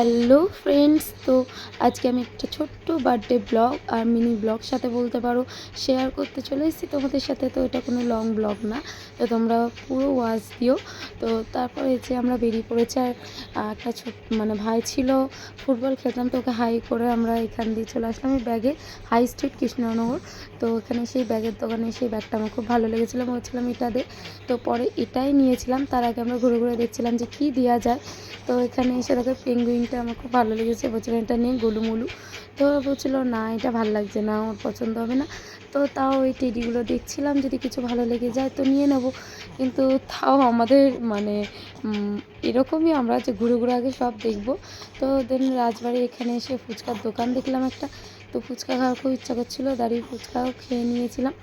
Hello friends, তো আজকে আমি একটা ছোট্ট বার্থডে ব্লগ আর মিনি ব্লগ সাথে বলতে পারো শেয়ার করতে চলে এসেছি তোমাদের সাথে। তো এটা কোনো লং ব্লগ না, তো তোমরা পুরো ওয়াচ দিও। তো তারপরে যে আমরা বেরিয়ে পড়েছি, আর একটা মানে ভাই ছিল, ফুটবল খেলতাম, তো ওকে হাই করে আমরা এখান দিয়ে চলে আসলাম এই ব্যাগে, হাই স্ট্রিট কৃষ্ণনগর। তো এখানে সেই ব্যাগের দোকানে সেই ব্যাগটা আমার খুব ভালো লেগেছিলো, বলছিলাম এটা দে। তো পরে এটাই নিয়েছিলাম, তার আগে আমরা ঘুরে ঘুরে দেখছিলাম যে কী দেওয়া যায়। তো এখানে এসে দেখো পেঙ্গুইনটা আমার খুব ভালো লেগেছে, বলছিলাম এটা নিয়ে গোলুমুলু। তো বলছিলো না এটা ভালো লাগছে না, ওর পছন্দ হবে না। তো তাও ওই টেডিগুলো দেখছিলাম, যদি কিছু ভালো লেগে যায় তো নিয়ে নেব। কিন্তু তাও আমাদের মানে এরকমই আমরা যে ঘুরে ঘুরে আগে সব দেখব। তো দেন রাজবাড়ি এখানে এসে ফুচকার দোকান দেখলাম একটা, তো ফুচকা খাওয়ার খুব ইচ্ছা করছিলো, দাঁড়িয়ে ফুচকাও খেয়ে নিয়েছিলাম।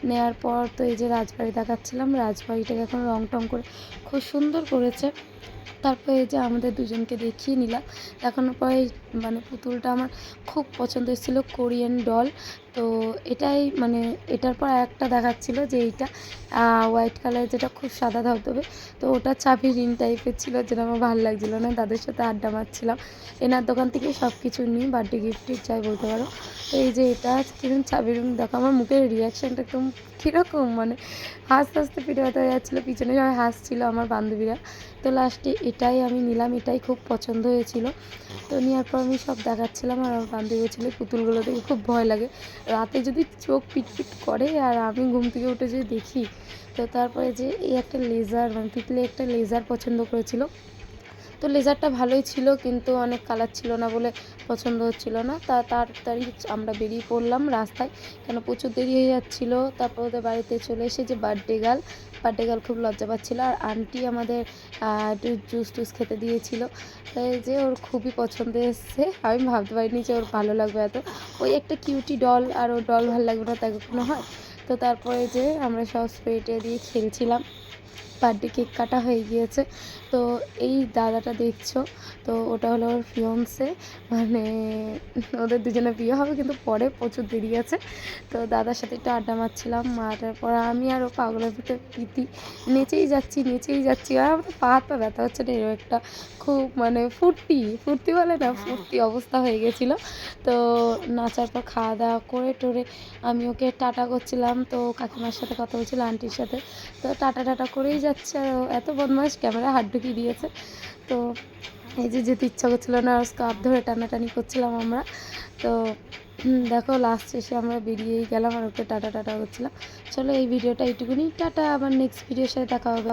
নেওয়ার পর তো এই যে রাজবাড়ি দেখাচ্ছিলাম, রাজবাড়িটাকে এখন রং টং করে খুব সুন্দর করেছে। তারপরে এই যে আমাদের দুজনকে দেখিয়ে নিলাম দেখানোর পরে, মানে পুতুলটা আমার খুব পছন্দ এসেছিলো, কোরিয়ান ডল। তো এটাই মানে এটার পর একটা দেখাচ্ছিলো যে এইটা হোয়াইট কালার, যেটা খুব সাদা ধবধবে। তো ওটা চাবি রিং টাইপের ছিল, যেটা আমার ভালো লাগছিলো না। তাদের সাথে আড্ডা মারছিলাম, এনার দোকান থেকে সব কিছু নিই, বার্থডে গিফটের চাই বলতে পারো। তো এই যে এটা কিরকম চাবি রিং দেখো, আমার মুখের রিয়াকশানটা একদম কীরকম, মানে হাসতে হাসতে পিঠে ব্যথা হয়ে যাচ্ছিলো, পিছনে সবাই হাসছিলো আমার বান্ধবীরা। তো লাস্টে এটাই আমি নিলাম, এটাই খুব পছন্দ হয়েছিল। তো নেওয়ার পর আমি সব দেখাচ্ছিলাম, আর আমার বান্ধবী বলছিল পুতুলগুলো দেখে খুব ভয় লাগে, রাতে যদি চোখ পিটপিট করে আর আমি ঘুম থেকে উঠে যদি দেখি। তো তারপরে যে এই একটা লেজার, মানে তিতলি একটা লেজার পছন্দ করেছিল। তো লেজারটা ভালোই ছিল, কিন্তু অনেক কালার ছিল না বলে পছন্দ হচ্ছিল না। তাড়াতাড়ি আমরা বেরিয়ে পড়লাম রাস্তায়, কেন প্রচুর দেরি হয়ে যাচ্ছিলো। তারপর ওদের বাড়িতে চলে এসে যে বার্থডে গার্ল খুব লজ্জা পাচ্ছিলো, আর আন্টি আমাদের একটু জুস টুস খেতে দিয়েছিল। তাই যে ওর খুবই পছন্দ এসছে, আমি ভাবতে পারিনি যে ওর ভালো লাগবে এত। ওই একটা কিউটি ডল, আর ওর ডল ভালো লাগবে না তাই কখনো হয়। তো তারপরে যে আমরা সব স্প্রে দিয়ে খেলছিলাম, বার্থডে কেক কাটা হয়ে গিয়েছে। তো এই দাদাটা দেখছো, তো ওটা হলো ওর ফিয়ন্সে, মানে ওদের দুজনে বিয়ে হবে, কিন্তু পরে প্রচুর দেরি আছে। তো দাদার সাথে একটু আড্ডা মারছিলাম, মারার পর আমি আর ও পাগলের ভিতরে প্রীতি নেচেই যাচ্ছি, আর আমার পা হাত পা ব্যথা হচ্ছে না, এরকম একটা খুব মানে ফুর্তি বলে না, ফুর্তি অবস্থা হয়ে গেছিলো। তো নাচার পর খাওয়া দাওয়া করে টোরে আমি ওকে টাটা করছিলাম, তো কাকিমার সাথে কথা বলছিল, আন্টির সাথে। তো টাটা করেই যাচ্ছে, আর এত বদমাইশ, ক্যামেরা হাত ঢুকিয়ে দিয়েছে। তো এই যে যেতে ইচ্ছা করছিলো না, স্কার্ফ ধরে টানাটানি করছিলাম আমরা। তো দেখো লাস্ট শেষে আমরা বেরিয়েই গেলাম, আর ওকে টাটা করছিলাম। চলো এই ভিডিওটা এইটুকুনি, টাটা, আবার নেক্সট ভিডিওর সাথে দেখা হবে।